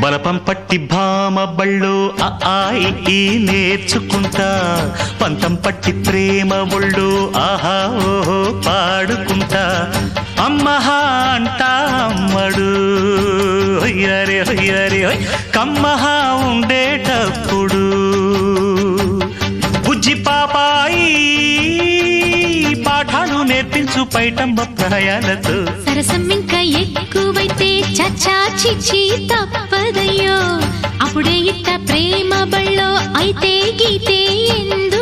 బలపం పట్టి భామ బళ్ళు ఈ నేర్చుకుంటా పంతం పట్టి ప్రేమ ఒళ్ళు ఆహా ఓహో పాడుకుంటా అమ్మహా అంటా అమ్మడు హొయ్యరే హొయ్యరే హొయ్ కమ్మహా ఉండేటప్పుడు బుజ్జి పాపాయి పాఠాలు నేర్పించు పైటమ్మ ప్రాయాలతో సరసం ఇంకా ఎక్కువైతే చచ్చా చిచ్చి తప్పదయ్యో అప్పుడే ఇట్ట ప్రేమ బళ్ళో అయితే గీతే ఎందు